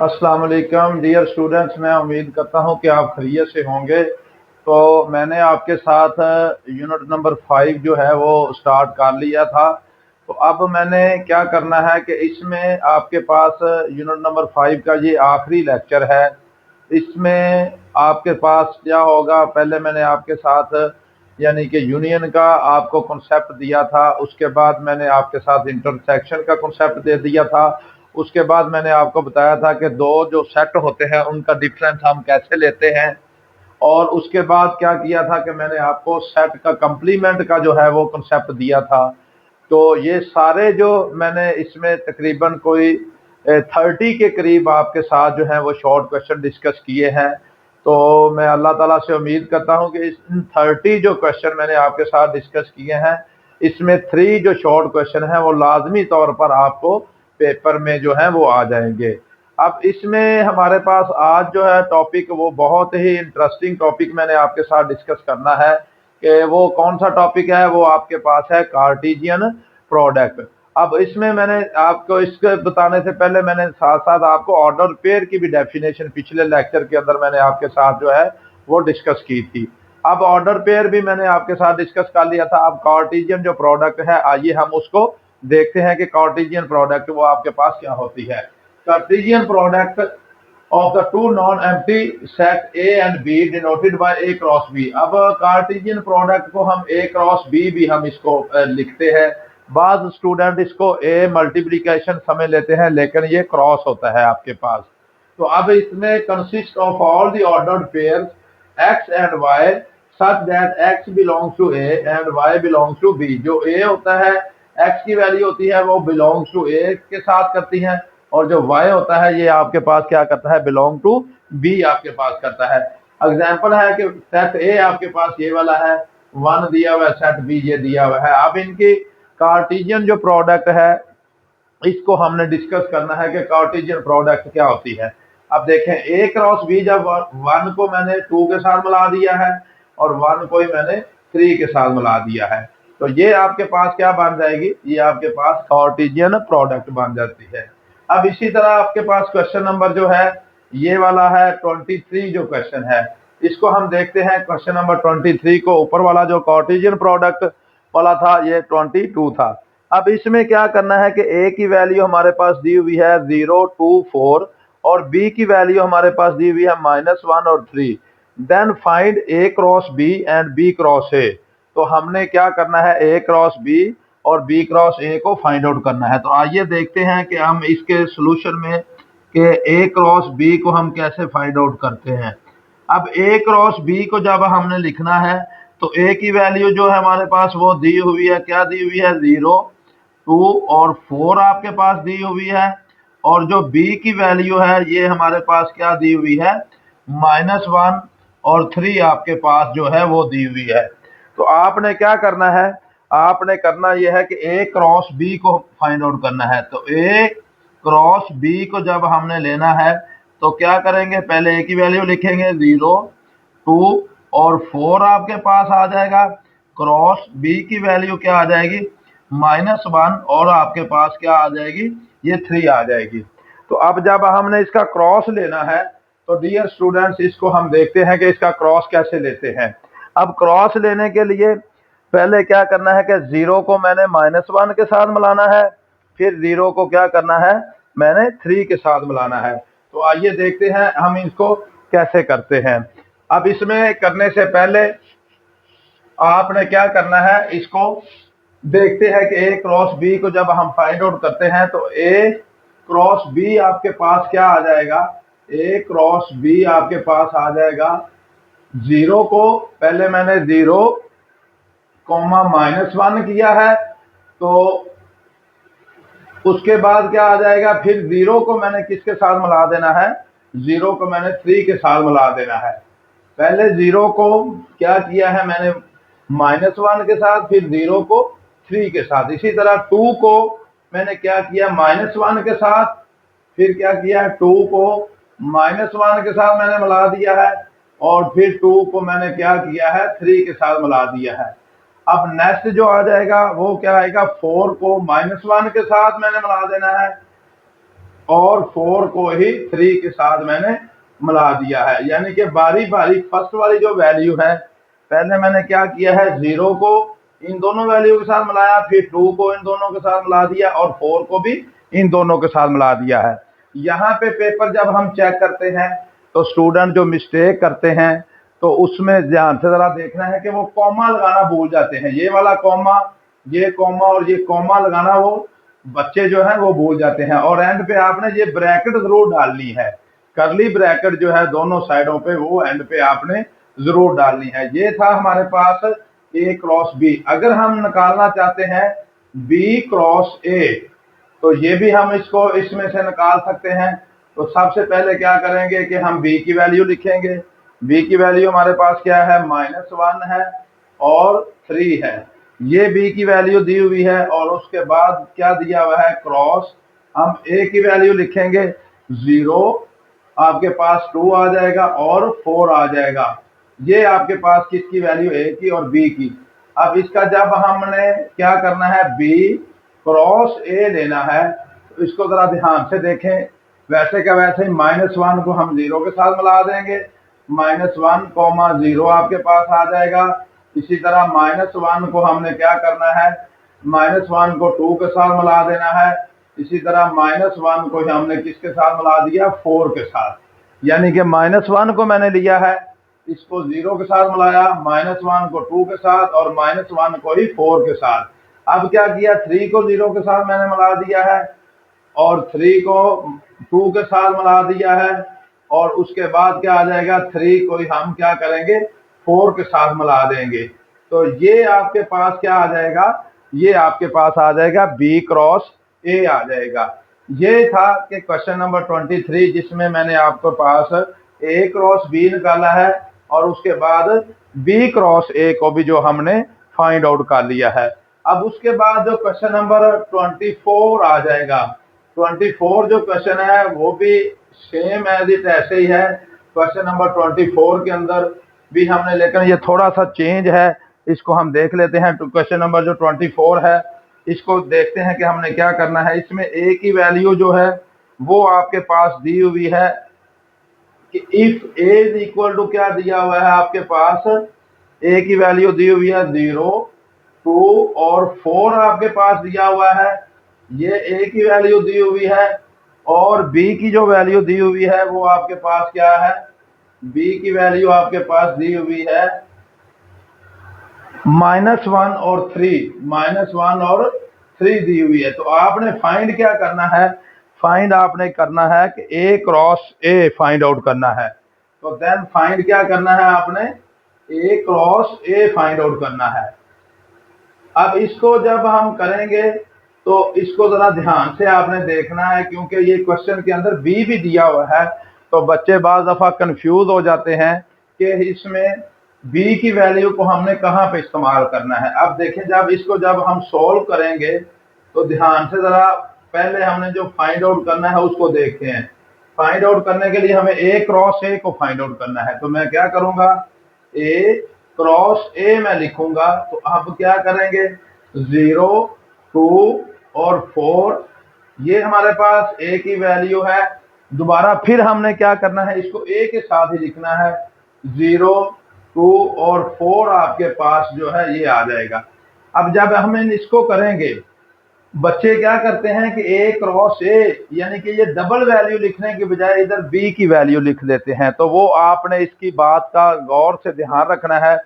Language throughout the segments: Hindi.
अस्सलाम वालेकुम डियर स्टूडेंट्स, मैं उम्मीद करता हूं कि आप खैरियत से होंगे। तो मैंने आपके साथ यूनिट नंबर 5 जो है वो स्टार्ट कर लिया था। तो अब मैंने क्या करना है कि इसमें आपके पास यूनिट नंबर 5 का ये आखिरी लेक्चर है। इसमें आपके पास क्या होगा, पहले मैंने आपके साथ यानी कि यूनियन का आपको कॉन्सेप्ट दिया था, उसके बाद मैंने आपके साथ इंटरसेक्शन का कॉन्सेप्ट दे दिया था। उसके बाद मैंने आपको बताया था कि दो जो सेट होते हैं उनका डिफरेंस हम कैसे लेते हैं। और उसके बाद क्या किया था कि मैंने आपको सेट का कंप्लीमेंट का जो है वो कॉन्सेप्ट दिया था। तो ये सारे जो मैंने इसमें तकरीबन कोई 30 के करीब आपके साथ जो है वो शॉर्ट क्वेश्चन डिस्कस किए हैं। तो मैं अल्लाह ताला से उम्मीद करता हूं कि इन 30 जो क्वेश्चन मैंने आपके साथ डिस्कस किए हैं, इसमें 3 जो शॉर्ट क्वेश्चन हैं वो लाजमी तौर पर आपको पेपर में जो है वो आ जाएंगे। अब इसमें हमारे पास आज जो है टॉपिक वो बहुत ही इंटरेस्टिंग टॉपिक मैंने आपके साथ डिस्कस करना है कि वो कौन सा टॉपिक है। वो आपके पास है कार्टेशियन प्रोडक्ट। अब इसमें मैंने आपको इसके बताने से पहले मैंने साथ साथ आपको ऑर्डर पेयर की भी डेफिनेशन पिछले लेक्चर के अंदर मैंने आपके साथ जो है वो डिस्कस की थी। अब ऑर्डर पेयर भी मैंने आपके साथ डिस्कस कर लिया था। अब कार्टेशियन जो प्रोडक्ट है, आइए हम उसको देखते हैं कि कार्टेशियन प्रोडक्ट वो आपके पास क्या होती है। Cartesian product of the two non-empty set A and B denoted by A cross B। अब कार्टेशियन प्रोडक्ट को हम A क्रॉस B भी हम इसको लिखते हैं। बाद स्टूडेंट इसको A मल्टीप्लिकेशन समझ लेते हैं, लेकिन ये क्रॉस होता है आपके पास। तो अब इसमें consist of all the ordered pairs X and Y such that X belongs to A and Y belongs to B। जो A होता है, X की वैल्यू होती है वो belongs to A के साथ करती है, और जो y होता है ये आपके पास क्या करता है, बिलोंग टू b आपके पास करता है। एग्जांपल है कि सेट a आपके पास ये वाला है, 1 दिया हुआ है, सेट b ये दिया हुआ है। अब इनकी कार्टेशियन जो प्रोडक्ट है इसको हमने डिस्कस करना है कि कार्टेशियन प्रोडक्ट क्या होती है। अब देखें, a क्रॉस b, जब 1 को मैंने 2 के साथ मिला दिया है और 1 को ही मैंने 3 के साथ मिला दिया है, तो ये आपके पास क्या बन जाएगी, ये आपके पास कार्टेशियन प्रोडक्ट बन जाती है। अब इसी तरह आपके पास क्वेश्चन नंबर जो है ये वाला है 23 जो क्वेश्चन है, इसको हम देखते हैं। क्वेश्चन नंबर 23 को ऊपर वाला जो कार्टेशियन प्रोडक्ट वाला था ये 22 था। अब इसमें क्या करना है कि a की वैल्यू हमारे पास दी हुई है 0 2 4 और b की वैल्यू हमारे पास दी हुई है -1 और 3। Then find a cross b and b cross a। तो हमने क्या करना है, a क्रॉस b और b क्रॉस a को फाइंड आउट करना है। तो आइए देखते हैं कि हम इसके सोल्यूशन में कि a क्रॉस b को हम कैसे फाइंड आउट करते हैं। अब a क्रॉस b को जब हमने लिखना है तो a की वैल्यू जो है हमारे पास वो दी हुई है, क्या दी हुई है, 0 2 और 4 आपके पास दी हुई है। और जो b की वैल्यू है ये हमारे पास क्या दी हुई है, -1 और 3 आपके पास जो है वो दी हुई है। तो आपने क्या करना है, आपने करना यह है कि a क्रॉस b को फाइंड आउट करना है। तो a क्रॉस b को जब हमने लेना है तो क्या करेंगे, पहले a की वैल्यू लिखेंगे 0 2 और 4 आपके पास आ जाएगा। क्रॉस b की वैल्यू क्या आ जाएगी, -1 और आपके पास क्या आ जाएगी, ये 3 आ जाएगी। तो अब जब हमने इसका क्रॉस लेना है तो डियर स्टूडेंट्स इसको हम देखते हैं कि इसका क्रॉस कैसे लेते हैं। अब क्रॉस लेने के लिए पहले क्या करना है कि 0 को मैंने -1 के साथ मिलाना है, फिर 0 को क्या करना है, मैंने 3 के साथ मिलाना है। तो आइए देखते हैं हम इसको कैसे करते हैं। अब इसमें करने से पहले आपने क्या करना है, इसको देखते हैं कि a क्रॉस b को जब हम फाइंड आउट करते हैं तो a क्रॉस b आपके पास क्या आ जाएगा, a क्रॉस b आपके पास आ जाएगा 0 को पहले मैंने 0 -1 किया है, तो उसके बाद क्या आ जाएगा, फिर 0 को मैंने किसके साथ मिला देना है, 0 को मैंने 3 के साथ मिला देना है। पहले 0 को क्या किया है मैंने -1 के साथ, फिर 0 को 3 के साथ। इसी तरह 2 को मैंने क्या किया, -1 के साथ, फिर क्या किया, 2 को -1 के साथ मैंने मिला दिया है, और फिर 2 को मैंने क्या किया है, 3 के साथ मिला दिया है। अब नेक्स्ट जो आ जाएगा वो क्या आएगा, 4 को -1 के साथ मैंने मिला देना है, और 4 को ही 3 के साथ मैंने मिला दिया है। यानी कि बारी बारी फर्स्ट वाली जो वैल्यू है, पहले मैंने क्या किया है, 0 को इन दोनों वैल्यू के साथ मिलाया, फिर 2 को इन दोनों के साथ मिला दिया और 4 को भी इन दोनों के साथ मिला दिया है। यहाँ पे पेपर जब हम चेक करते हैं तो स्टूडेंट जो मिस्टेक करते हैं तो उसमें ध्यान से जरा देखना है कि वो कॉमा लगाना भूल जाते हैं। ये वाला कॉमा, ये कॉमा और ये कॉमा लगाना वो बच्चे जो है वो भूल जाते हैं। और एंड पे आपने ये ब्रैकेट जरूर डालनी है, करली ब्रैकेट जो है दोनों साइडों पे, वो एंड पे आपने जरूर डालनी है। ये था हमारे पास ए क्रॉस बी। अगर हम निकालना चाहते हैं बी क्रॉस ए तो ये भी हम इसको इसमें से निकाल सकते हैं। तो सबसे पहले क्या करेंगे कि हम b की वैल्यू लिखेंगे। b की वैल्यू हमारे पास क्या है, -1 है और 3 है। ये b की वैल्यू दी हुई है और उसके बाद क्या दिया हुआ है, क्रॉस। हम a की वैल्यू लिखेंगे 0, आपके पास 2 आ जाएगा और 4 आ जाएगा। ये आपके पास किसकी वैल्यू, a की और b की। अब इसका जब हमने क्या करना है, b क्रॉस ए लेना है तो इसको जरा ध्यान से देखें। वैसे का वैसे ही -1 को हम 0 के साथ मिला देंगे, -1, 0 आपके पास आ जाएगा। इसी तरह -1 को हमने क्या करना है, -1 को 2 के साथ मिला देना है। इसी तरह -1 को हमने किसके साथ मिला दिया, 4 के साथ। यानी कि -1 को मैंने लिया है, इसको 0 के साथ मिलाया, -1 को 2 के साथ और -1 को ही 4 के साथ। अब क्या किया, 3 को 0 के साथ मैंने मिला दिया है और 3 को 2 के साथ मिला दिया है और उसके बाद क्या आ जाएगा, 3 को हम क्या करेंगे, 4 के साथ मिला देंगे। तो ये आपके पास क्या आ जाएगा, ये आपके पास आ जाएगा बी क्रॉस ए आ जाएगा। ये था कि क्वेश्चन नंबर 23 जिसमें मैंने आपके पास ए क्रॉस बी निकाला है और उसके बाद बी क्रॉस ए को भी जो हमने फाइंड आउट कर लिया है। अब उसके बाद जो क्वेश्चन नंबर 24 आ जाएगा, 24 जो क्वेश्चन है वो भी सेम एज इट ऐसे ही है। क्वेश्चन नंबर 24 के अंदर भी हमने, लेकिन ये थोड़ा सा चेंज है, इसको हम देख लेते हैं। तो क्वेश्चन नंबर जो 24 है इसको देखते हैं कि हमने क्या करना है। इसमें ए की वैल्यू जो है वो आपके पास दी हुई है कि if A is equal to, क्या दिया हुआ है आपके पास, ए की वैल्यू दी हुई है 0, 2 और 4 आपके पास दिया हुआ है। ये ए की वैल्यू दी हुई है और बी की जो वैल्यू दी हुई है वो आपके पास क्या है, बी की वैल्यू आपके पास दी हुई है -1 और 3, -1 और 3 दी हुई है। तो आपने फाइंड क्या करना है, फाइंड आपने करना है कि ए क्रॉस ए फाइंड आउट करना है। तो देन फाइंड क्या करना है आपने, ए क्रॉस ए फाइंड आउट करना है। अब इसको जब हम करेंगे तो इसको जरा ध्यान से आपने देखना है क्योंकि ये क्वेश्चन के अंदर बी भी दिया हुआ है। तो बच्चे बाज दफा कंफ्यूज हो जाते हैं कि इसमें बी की वैल्यू को हमने कहाँ पे इस्तेमाल करना है। अब देखें, जब हम सोल्व करेंगे तो ध्यान से जरा पहले हमने जो फाइंड आउट करना है उसको देखते हैं। फाइंड आउट करने के लिए हमें ए क्रॉस ए को फाइंड आउट करना है। तो मैं क्या करूंगा, ए क्रॉस ए मैं लिखूंगा। तो अब क्या करेंगे, 0, 2 और 4, ये हमारे पास ए की वैल्यू है। दोबारा फिर हमने क्या करना है, इसको ए के साथ ही लिखना है। 0, 2 और 4 आपके पास जो है ये आ जाएगा। अब जब हम इसको करेंगे, बच्चे क्या करते हैं कि ए क्रॉस ए यानी कि ये डबल वैल्यू लिखने के बजाय इधर बी की वैल्यू लिख देते हैं। तो वो आपने इसकी बात का गौर से ध्यान रखना है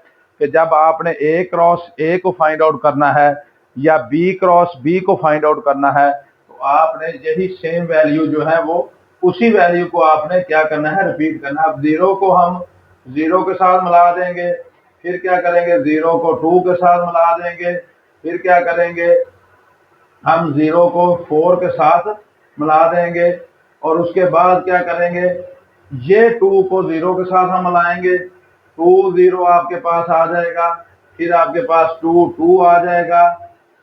कि जब आपने ए क्रॉस ए को फाइंड आउट करना है या बी क्रॉस बी को फाइंड आउट करना है तो आपने यही सेम वैल्यू जो है वो उसी वैल्यू को आपने क्या करना है, रिपीट करना है। अब 0 को हम 0 के साथ मिला देंगे, फिर क्या करेंगे, 0 को 2 के साथ मिला देंगे, फिर क्या करेंगे, हम 0 को 4 के साथ मिला देंगे और उसके बाद क्या करेंगे, ये 2 को 0 के साथ हम मिलाएंगे। 2 0 आपके पास आ जाएगा, फिर आपके पास 2 2 आ जाएगा,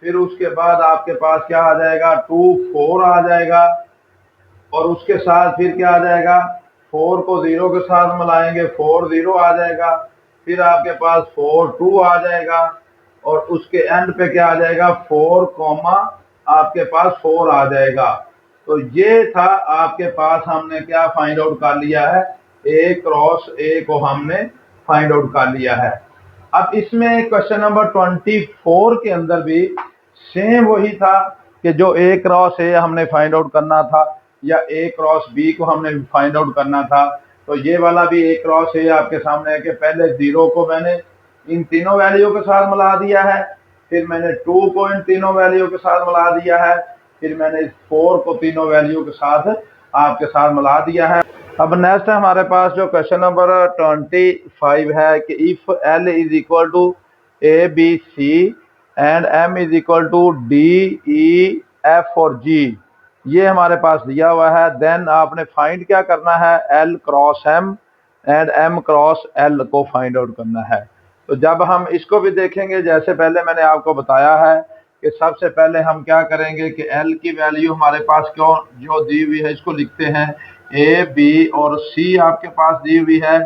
फिर उसके बाद आपके पास क्या आ जाएगा, 2 4 आ जाएगा और उसके साथ फिर क्या आ जाएगा, 4 को 0 के साथ मिलाएंगे, 4 0 आ जाएगा, फिर आपके पास 4 2 आ जाएगा और उसके एंड पे क्या आ जाएगा, 4 कॉमा आपके पास 4 आ जाएगा। तो ये था आपके पास, हमने क्या फाइंड आउट कर लिया है, ए क्रॉस ए को हमने फाइंड आउट कर लिया है। अब इसमें क्वेश्चन नंबर 24 के अंदर भी सेम वही था कि जो ए क्रॉस ए हमने फाइंड आउट करना था या ए क्रॉस बी को हमने फाइंड आउट करना था। तो ये वाला भी ए क्रॉस ए आपके सामने है कि पहले 0 को मैंने इन तीनों वैल्यू के साथ मिला दिया है, फिर मैंने 2 को इन तीनों वैल्यू के साथ मिला दिया है, फिर मैंने 4 को तीनों वैल्यू के साथ आपके साथ मिला दिया है। अब नेक्स्ट है हमारे पास जो क्वेश्चन नंबर 25 है कि if L is equal to A B C and M is equal to D E F और G, ये हमारे पास दिया हुआ है। देन आपने फाइंड क्या करना है, L cross M and M cross L को फाइंड आउट करना है। तो जब हम इसको भी देखेंगे, जैसे पहले मैंने आपको बताया है कि सबसे पहले हम क्या करेंगे कि L की वैल्यू हमारे पास क्यों जो दी हुई है इसको लिखते हैं, ए बी और सी आपके पास दी हुई है,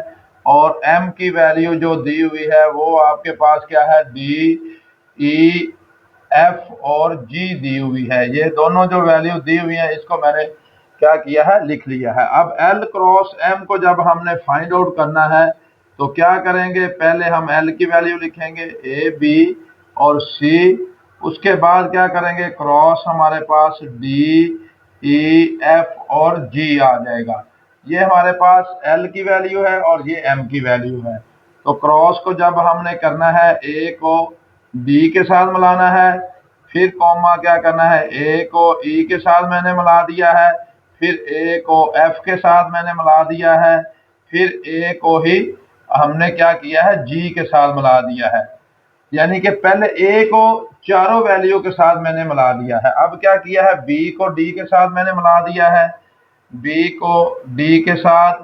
और M की वैल्यू जो दी हुई है वो आपके पास क्या है, डी ई एफ और जी दी हुई है। ये दोनों जो वैल्यू दी हुई है इसको मैंने क्या किया है, लिख लिया है। अब L क्रॉस M को जब हमने फाइंड आउट करना है तो क्या करेंगे, पहले हम L की वैल्यू लिखेंगे ए बी और सी, उसके बाद क्या करेंगे, क्रॉस हमारे पास डी ई एफ और जी आ जाएगा। ये हमारे पास L की वैल्यू है और ये M की वैल्यू है। तो क्रॉस को जब हमने करना है, ए को डी के साथ मिलाना है, फिर कॉमा क्या करना है, ए को ई के साथ मैंने मिला दिया है, फिर ए को एफ के साथ मैंने मिला दिया है, फिर ए को ही हमने क्या किया है, जी के साथ मिला दिया है। यानी कि पहले ए को चारों वैल्यू के साथ मैंने मिला दिया है। अब क्या किया है, बी को डी के साथ मैंने मिला दिया है, बी को डी के साथ,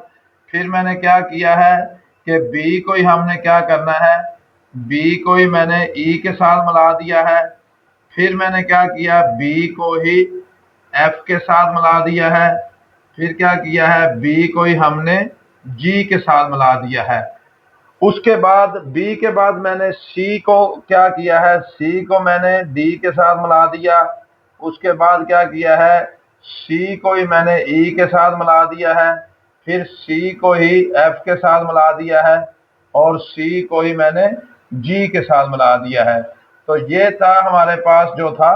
फिर मैंने क्या किया है कि बी को ही हमने क्या करना है, बी को ही मैंने ई के साथ मिला दिया है, फिर मैंने क्या किया, बी को ही एफ के साथ मिला दिया है, फिर क्या किया है, बी को ही हमने जी के साथ मिला दिया है। उसके बाद बी के बाद मैंने सी को क्या किया है, सी को मैंने डी के साथ मिला दिया, उसके बाद क्या किया है, सी को ही मैंने ई के साथ मिला दिया है, फिर सी को ही एफ के साथ मिला दिया है, और सी को ही मैंने जी के साथ मिला दिया है। तो ये था हमारे पास जो था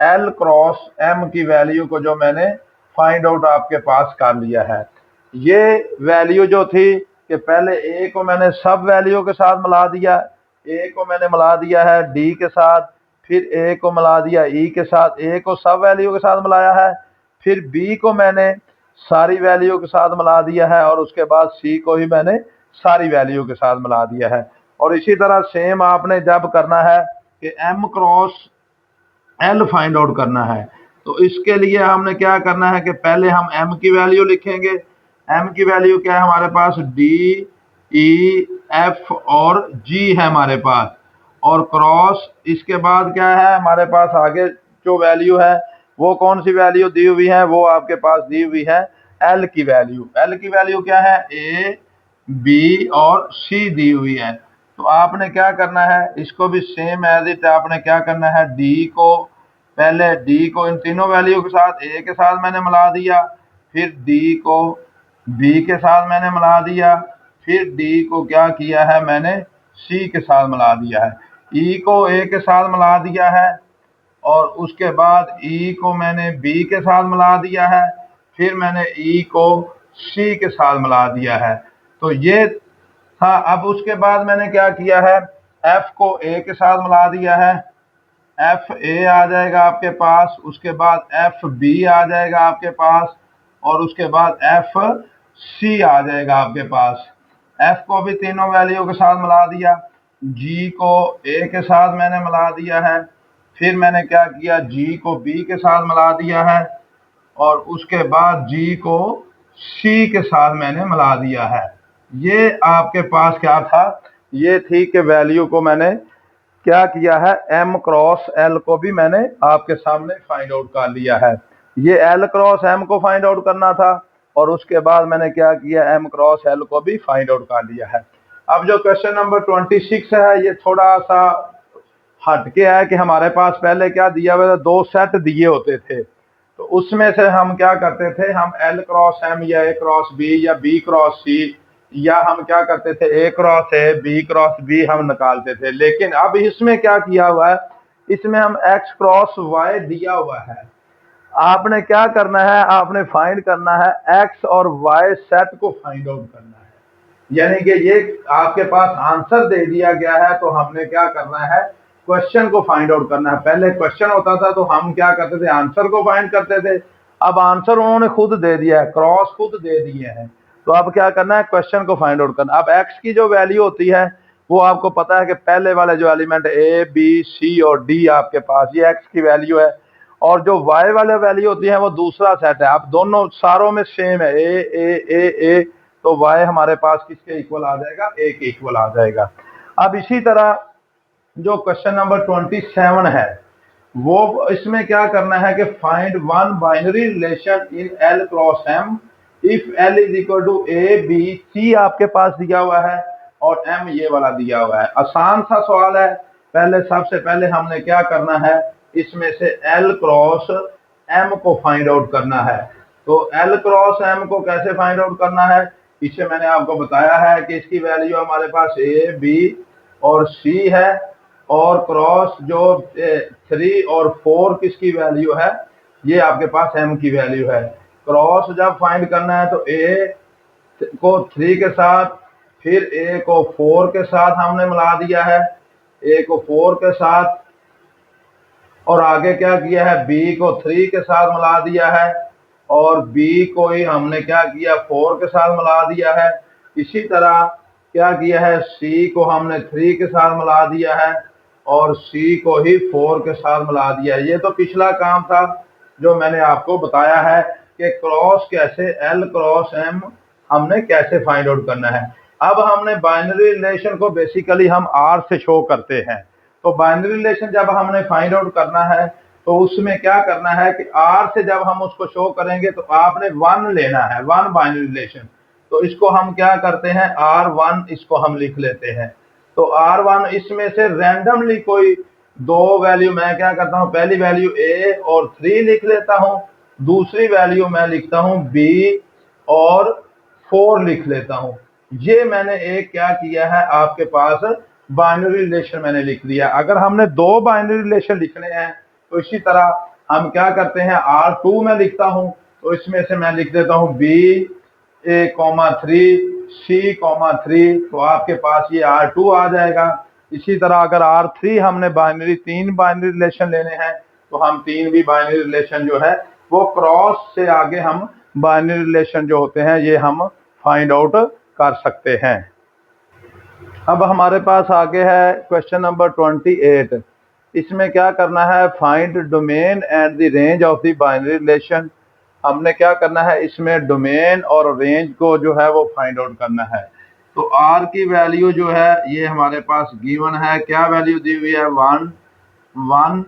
एल क्रॉस एम की वैल्यू को जो मैंने फाइंड आउट आपके पास कर लिया है। ये वैल्यू जो थी कि पहले ए को मैंने सब वैल्यू के साथ मिला दिया, ए को मैंने मिला दिया है डी के साथ, फिर ए को मिला दिया ई के साथ, ए को सब वैल्यू के साथ मिलाया है, फिर बी को मैंने सारी वैल्यू के साथ मिला दिया है, और उसके बाद सी को ही मैंने सारी वैल्यू के साथ मिला दिया है। और इसी तरह सेम आपने जब करना है कि M cross L find out करना है, तो इसके लिए हमने क्या करना है कि पहले हम एम की वैल्यू लिखेंगे। एम की वैल्यू क्या है हमारे पास, डी ई एफ और जी है हमारे पास, और क्रॉस इसके बाद क्या है हमारे पास, आगे जो वैल्यू है वो कौन सी वैल्यू दी हुई है, वो आपके पास दी हुई है एल की वैल्यू। एल की वैल्यू क्या है, ए बी और सी दी हुई है। तो आपने क्या करना है, इसको भी सेम एज इट आपने क्या करना है, डी को पहले डी को इन तीनों वैल्यू के साथ ए के साथ मैंने मिला दिया, फिर डी को बी के साथ मैंने मिला दिया, फिर डी को क्या किया है मैंने सी के साथ मिला दिया है, ई को ए के साथ मिला दिया है, और उसके बाद ई को मैंने बी के साथ मिला दिया है, फिर मैंने ई को सी के साथ मिला दिया है। तो ये था। अब उसके बाद मैंने क्या किया है, एफ को ए के साथ मिला दिया है, एफ ए आ जाएगा आपके पास, उसके बाद एफ बी आ जाएगा आपके पास, और उसके बाद एफ सी आ जाएगा आपके पास। एफ को भी तीनों वैल्यू के साथ मिला दिया, जी को ए के साथ मैंने मिला दिया है, फिर मैंने क्या किया, जी को बी के साथ मिला दिया है, और उसके बाद जी को सी के साथ मैंने मिला दिया है। ये आपके पास क्या था, ये थी कि वैल्यू को मैंने क्या किया है, एम क्रॉस एल को भी मैंने आपके सामने फाइंड आउट कर लिया है। ये एल क्रॉस एम को फाइंड आउट करना था, और उसके बाद मैंने क्या किया, एम क्रॉस एल को भी फाइंड आउट कर लिया है। अब जो क्वेश्चन नंबर 26 है, ये थोड़ा सा हटके है कि हमारे पास पहले क्या दिया हुआ था, दो सेट दिए होते थे। तो उसमें से हम क्या करते थे, हम L क्रॉस M या A क्रॉस B या B क्रॉस C या हम क्या करते थे A cross A B cross B हम निकालते थे। लेकिन अब इसमें क्या किया हुआ है, इसमें हम X क्रॉस Y दिया हुआ है। आपने क्या करना है, आपने फाइंड करना है X और Y सेट को फाइंड आउट करना है। यानी कि ये आपके पास आंसर दे दिया गया है, तो हमने क्या करना है, क्वेश्चन को फाइंड आउट करना है। पहले क्वेश्चन होता था तो हम क्या करते थे, आंसर को फाइंड करते थे। अब आंसर उन्होंने खुद दे दिया है, क्रॉस खुद दे दिए हैं, तो अब क्या करना है, क्वेश्चन को फाइंड आउट करना। अब एक्स की जो वैल्यू होती है वो आपको पता है कि पहले वाले जो एलिमेंट ए बी सी और डी आपके पास, ये एक्स की वैल्यू है। और जो वाई वाले वैल्यू होती है वो दूसरा सेट है। अब दोनों सारों में सेम है, ए, तो y हमारे पास किसके इक्वल आ जाएगा, a के इक्वल आ जाएगा। अब इसी तरह जो क्वेश्चन नंबर 27 है, वो इसमें क्या करना है कि find one binary relation in L cross M if L is equal to A B C आपके पास दिया हुआ है और M ये वाला दिया हुआ है। आसान सा सवाल है। पहले सबसे पहले हमने क्या करना है, इसमें से L क्रॉस M को फाइंड आउट करना है। तो L क्रॉस M को कैसे फाइंड आउट करना है, पीछे मैंने आपको बताया है कि इसकी वैल्यू हमारे पास A B और C है, और क्रॉस जो 3 और 4 किसकी वैल्यू है, ये आपके पास M की वैल्यू है। क्रॉस जब फाइंड करना है तो A को 3 के साथ, फिर A को 4 के साथ हमने मिला दिया है, A को 4 के साथ, और आगे क्या किया है, B को 3 के साथ मिला दिया है, और B को ही हमने क्या किया, 4 के साथ मिला दिया है। इसी तरह क्या किया है, C को हमने 3 के साथ मिला दिया है और C को ही 4 के साथ मिला दिया है। ये तो पिछला काम था जो मैंने आपको बताया है कि क्रॉस कैसे, L क्रॉस M हमने कैसे फाइंड आउट करना है। अब हमने बाइनरी रिलेशन को बेसिकली हम R से शो करते हैं। तो बाइनरी रिलेशन जब हमने फाइंड आउट करना है तो उसमें क्या करना है कि R से जब हम उसको शो करेंगे तो आपने 1 लेना है, 1 बाइनरी रिलेशन। तो इसको हम क्या करते हैं, R1 इसको हम लिख लेते हैं। तो R1 इसमें से रैंडमली कोई दो वैल्यू मैं क्या करता हूं, पहली वैल्यू A और 3 लिख लेता हूं, दूसरी वैल्यू मैं लिखता हूं B और 4 लिख लेता हूं। ये मैंने एक क्या किया है, आपके पास बाइनरी रिलेशन मैंने लिख दिया। अगर हमने दो बाइनरी रिलेशन लिखने हैं तो इसी तरह हम क्या करते हैं, R2 में लिखता हूं, तो इसमें से मैं लिख देता हूं B A, 3 C, 3, तो आपके पास ये R2 आ जाएगा। इसी तरह अगर R3 हमने तीन बाइनरी रिलेशन लेने हैं तो हम तीन भी बाइनरी रिलेशन जो है वो क्रॉस से आगे हम बाइनरी रिलेशन जो होते हैं ये हम फाइंड आउट कर सकते हैं। अब हमारे पास आगे है क्वेश्चन नंबर 28। इसमें क्या करना है, find domain and the range of the binary relation. हमने क्या करना है, इसमें डोमेन और रेंज को जो है वो फाइंड आउट करना है। तो R की वैल्यू जो है ये हमारे पास गिवन है, क्या वैल्यू दी हुई है, 1,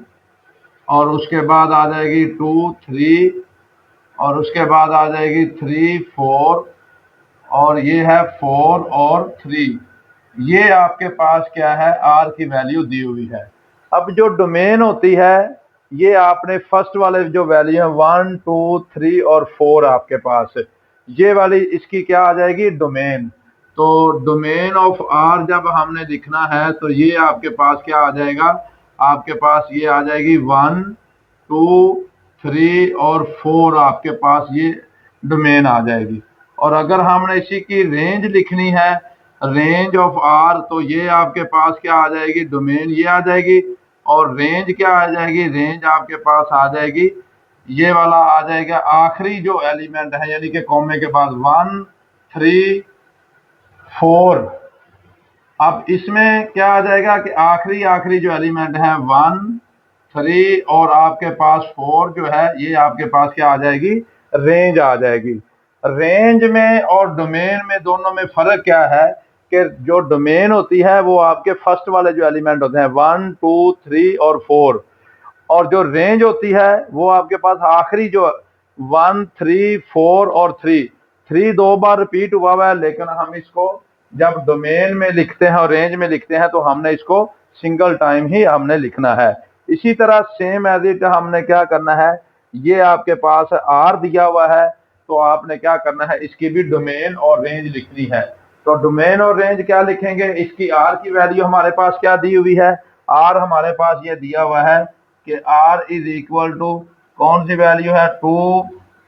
और उसके बाद आ जाएगी 2, 3, और उसके बाद आ जाएगी 3, 4, और ये है 4 और 3। ये आपके पास क्या है, R की वैल्यू दी हुई है। अब जो डोमेन होती है ये आपने फर्स्ट वाले जो वैल्यू है 1, 2, 3 और 4 आपके पास, ये वाली इसकी क्या आ जाएगी, डोमेन। तो डोमेन ऑफ R जब हमने लिखना है तो ये आपके पास क्या आ जाएगा, आपके पास ये आ जाएगी 1, 2, 3 और 4 आपके पास ये डोमेन आ जाएगी। और अगर हमने इसी की रेंज लिखनी है, रेंज ऑफ R, तो ये आपके पास क्या आ जाएगी, डोमेन ये आ जाएगी, और रेंज क्या आ जाएगी, रेंज आपके पास आ जाएगी, ये वाला आ जाएगा आखिरी जो एलिमेंट है, यानी कि कॉमे के बाद 1, 3, 4। अब इसमें क्या आ जाएगा कि आखिरी जो एलिमेंट है 1, 3 और आपके पास 4 जो है, ये आपके पास क्या आ जाएगी, रेंज आ जाएगी। रेंज में और डोमेन में दोनों में फर्क क्या है कि जो डोमेन होती है वो आपके फर्स्ट वाले जो एलिमेंट होते हैं 1, 2, 3 और 4, और जो रेंज होती है वो आपके पास आखिरी जो 1, 3, 4 और 3 दो बार रिपीट हुआ है, लेकिन हम इसको जब डोमेन में लिखते हैं और रेंज में लिखते हैं तो हमने इसको सिंगल टाइम ही हमने लिखना है। इसी तरह सेम एज इट हमने क्या करना है, ये आपके पास आर दिया हुआ है, तो आपने क्या करना है, इसकी भी डोमेन और रेंज लिखनी है। तो डोमेन और रेंज क्या लिखेंगे, इसकी आर की वैल्यू हमारे पास क्या दी हुई है, आर हमारे पास ये दिया हुआ है कि आर इज इक्वल टू कौन सी वैल्यू है, 2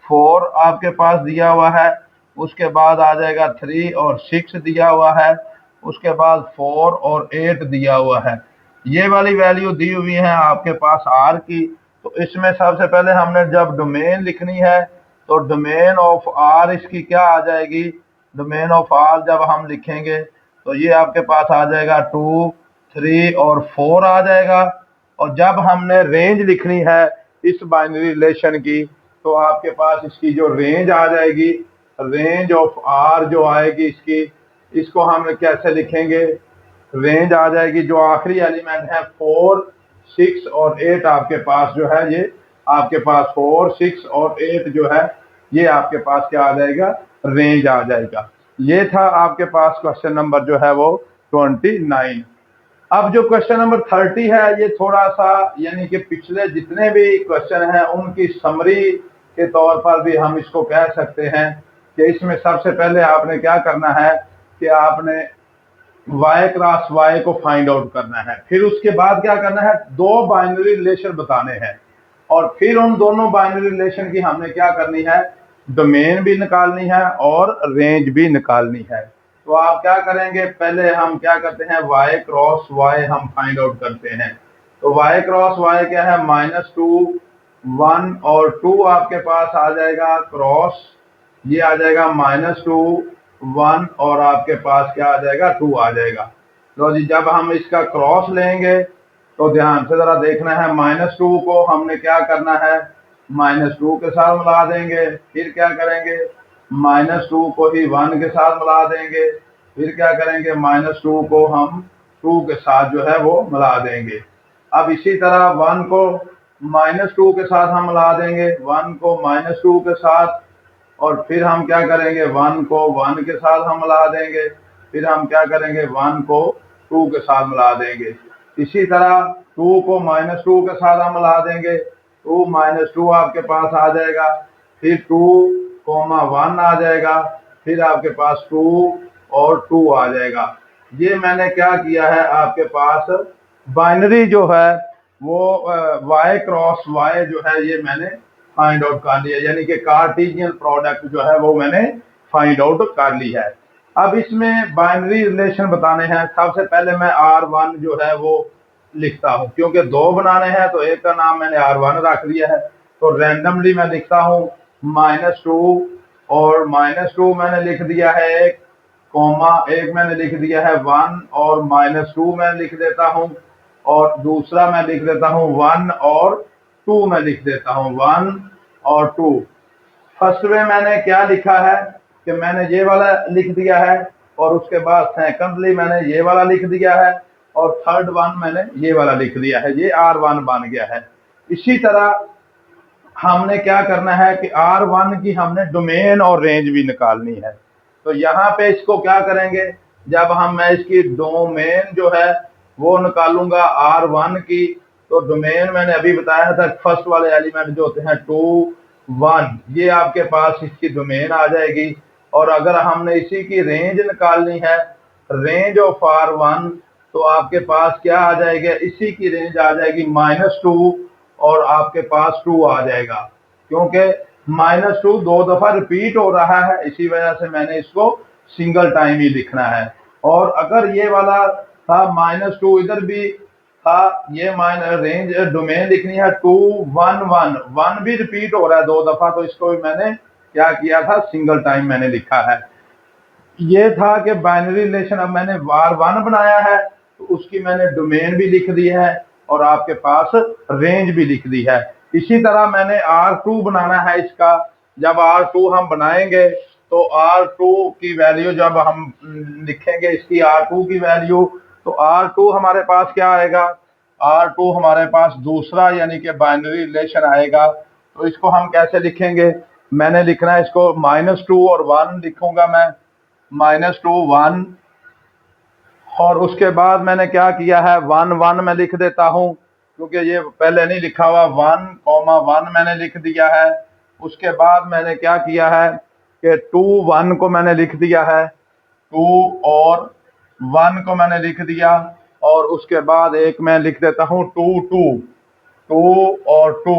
4 आपके पास दिया हुआ है, उसके बाद आ जाएगा 3 और 6 दिया हुआ है, उसके बाद 4 और 8 दिया हुआ है। ये वाली वैल्यू दी हुई है आपके पास आर की। तो इसमें सबसे पहले हमने जब डोमेन लिखनी है तो डोमेन ऑफ आर इसकी क्या आ जाएगी, डोमेन ऑफ आर जब हम लिखेंगे तो ये आपके पास आ जाएगा 2 3 और 4 आ जाएगा। और जब हमने रेंज लिखनी है इस बाइनरी रिलेशन की तो आपके पास इसकी जो रेंज आ जाएगी, रेंज ऑफ आर जो आएगी इसकी, इसको हम कैसे लिखेंगे, रेंज आ जाएगी जो आखिरी एलिमेंट है 4 6 और 8 आपके पास जो है, ये आपके पास 4 6 और 8 जो है ये आपके पास क्या आ जाएगा, रेंज आ जाएगा। ये था आपके पास क्वेश्चन नंबर जो है वो 29। अब जो क्वेश्चन नंबर 30 है ये थोड़ा सा यानी कि पिछले जितने भी क्वेश्चन हैं उनकी समरी के तौर पर भी हम इसको कह सकते हैं कि इसमें सबसे पहले आपने क्या करना है कि आपने y क्रॉस y को फाइंड आउट करना है, फिर उसके बाद क्या करना है, दो बाइनरी रिलेशन बताने हैं और फिर उन दोनों बाइनरी रिलेशन की हमने क्या करनी है, डोमेन भी निकालनी है और रेंज भी निकालनी है। तो आप क्या करेंगे, पहले हम क्या करते हैं, y क्रॉस y हम फाइंड आउट करते हैं। तो y क्रॉस y क्या है, -2 1 और 2 आपके पास आ जाएगा क्रॉस, ये आ जाएगा -2 1 और आपके पास क्या आ जाएगा, 2 आ जाएगा। लो जी, जब हम इसका क्रॉस लेंगे तो ध्यान से जरा देखना है, -2 को हमने क्या करना है, -2 के साथ मिला देंगे, फिर क्या करेंगे, -2 को ही 1 के साथ मिला देंगे, फिर क्या करेंगे, -2 को हम 2 के साथ जो है वो मिला देंगे। अब इसी तरह 1 को -2 के साथ हम मिला देंगे, 1 को -2 के साथ, और फिर हम क्या करेंगे, 1 को 1 के साथ हम मिला देंगे, फिर हम क्या करेंगे, 1 को 2 के साथ मिला देंगे। इसी तरह 2 को -2 के साथ हम मिला देंगे, 2 -2 आपके पास आ जाएगा, फिर 2, 1 आ जाएगा, फिर आपके पास 2 और 2 आ जाएगा। ये मैंने क्या किया है, आपके पास बाइनरी जो है वो y क्रॉस y जो है ये मैंने फाइंड आउट कर लिया, यानी कि कार्टेशियन प्रोडक्ट जो है वो मैंने फाइंड आउट कर ली है। अब इसमें बाइनरी रिलेशन बताने हैं, सबसे पहले मैं R1 जो है वो लिखता हूं, क्योंकि दो बनाने हैं तो एक का नाम मैंने R1 रख लिया है। तो रैंडमली मैं लिखता हूं -2 और -2 मैंने लिख दिया है एक, कॉमा एक मैंने लिख दिया है 1 और -2 मैं लिख देता हूं, और दूसरा मैं लिख देता हूं 1 और 2 मैं लिख देता हूं, 1 और 2। फर्स्ट में मैंने क्या लिखा है कि मैंने ये वाला लिख दिया है, और उसके बाद सेकंडली मैंने ये वाला लिख दिया है, और थर्ड वन मैंने ये वाला लिख दिया है, ये R1 बन गया है। इसी तरह हमने क्या करना है कि R1 की हमने डोमेन और रेंज भी निकालनी है। तो यहाँ पे इसको क्या करेंगे, जब मैं इसकी डोमेन जो है वो निकालूंगा R1 की, तो डोमेन मैंने अभी बताया था, फर्स्ट वाले एलिमेंट जो होते हैं 2 1, ये आपके पास इसकी डोमेन आ जाएगी। और अगर हमने इसी की रेंज निकालनी है, रेंज ऑफ R1, तो आपके पास क्या आ जाएगा, इसी की रेंज आ जाएगी -2 और आपके पास 2 आ जाएगा, क्योंकि -2 दो दफा रिपीट हो रहा है, इसी वजह से मैंने इसको सिंगल टाइम ही लिखना है। और अगर ये वाला था -2 इधर भी था, ये रेंज डोमेन लिखनी है 2 1 1, 1 भी रिपीट हो रहा है दो दफा, तो इसको भी मैंने क्या किया था, सिंगल टाइम मैंने लिखा है। ये था कि बाइनरी रिलेशन अब मैंने R1 बनाया है तो उसकी मैंने डोमेन भी लिख दी है और आपके पास रेंज भी लिख दी है। इसी तरह मैंने R2 बनाना है इसका, जब R2 हम बनाएंगे तो R2 की वैल्यू जब हम लिखेंगे इसकी R2 की वैल्यू, तो R2 हमारे पास क्या आएगा, R2 हमारे पास दूसरा यानी कि बाइनरी रिलेशन आएगा। तो इसको हम कैसे लिखेंगे, मैंने लिखना है इसको -2 और 1 लिखूंगा मैं, -2 1, और उसके बाद मैंने क्या किया है 1 1 मैं लिख देता हूं, क्योंकि ये पहले नहीं लिखा हुआ, 1,1 मैंने लिख दिया है। उसके बाद मैंने क्या किया है कि 2 1 को मैंने लिख दिया है, 2 और 1 को मैंने लिख दिया, और उसके बाद एक मैं लिख देता हूं 2 2, 2 और 2।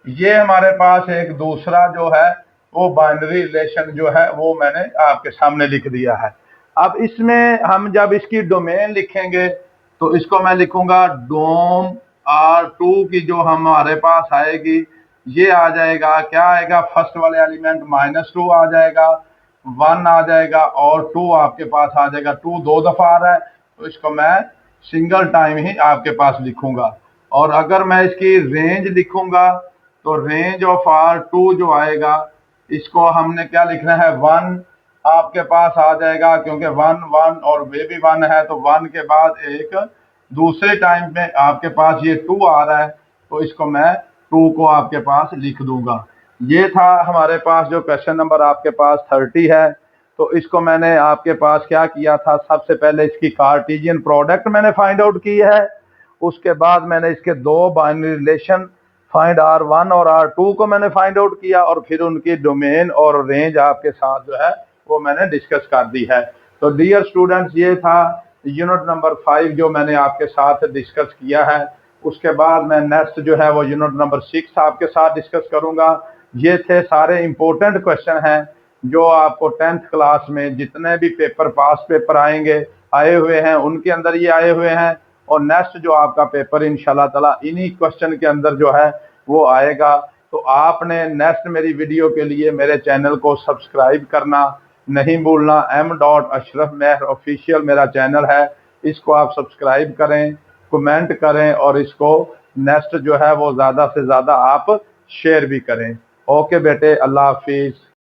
ये हमारे पास एक दूसरा जो है वो बाइनरी रिलेशन जो है वो मैंने आपके सामने लिख दिया है। अब इसमें हम जब इसकी डोमेन लिखेंगे तो इसको मैं लिखूंगा डोम R2 की जो हमारे पास आएगी, ये आ जाएगा, क्या आएगा, फर्स्ट वाले एलिमेंट -2 आ जाएगा, 1 आ जाएगा, और 2 आपके पास आ जाएगा। 2 दो दफा आ रहा है तो इसको मैं सिंगल टाइम ही आपके पास लिखूंगा। और अगर मैं इसकी रेंज लिखूंगा तो रेंज ऑफ R2 जो आएगा, इसको हमने क्या लिखना है, 1 आपके पास आ जाएगा, क्योंकि 1 1 और वे भी 1 है, तो 1 के बाद एक दूसरे टाइम में आपके पास ये 2 आ रहा है, तो इसको मैं 2 को आपके पास लिख दूंगा। ये था हमारे पास जो क्वेश्चन नंबर आपके पास 30 है। तो इसको मैंने आपके पास क्या किया था, सबसे पहले इसकी कार्टेशियन प्रोडक्ट मैंने फाइंड आउट की है। उसके बाद मैंने इसके दो बाइनरी रिलेशन फाइंड R1 और R2 को मैंने फाइंड आउट किया, और फिर उनकी डोमेन और रेंज आपके साथ जो है वो मैंने डिस्कस कर दी है। तो डियर स्टूडेंट्स, ये था यूनिट नंबर 5 जो मैंने आपके साथ डिस्कस किया है। उसके बाद मैं नेक्स्ट जो है वो यूनिट नंबर 6 आपके साथ डिस्कस करूंगा। ये थे सारे इंपॉर्टेंट क्वेश्चन हैं जो आपको 10th क्लास में जितने भी पेपर पास पेपर आएंगे आए हुए हैं उनके अंदर ये आए हुए हैं। और नेक्स्ट जो आपका पेपर इंशाल्लाह ताला इन्हीं क्वेश्चन के अंदर जो है वो आएगा। तो आपने नेक्स्ट मेरी वीडियो के लिए मेरे चैनल को सब्सक्राइब करना नहीं भूलना। M.Ashraf Mehr ऑफिशियल मेरा चैनल है, इसको आप सब्सक्राइब करें, कमेंट करें, और इसको नेक्स्ट जो है वो ज़्यादा से ज़्यादा आप शेयर भी करें। ओके बेटे, अल्लाह हाफिज़।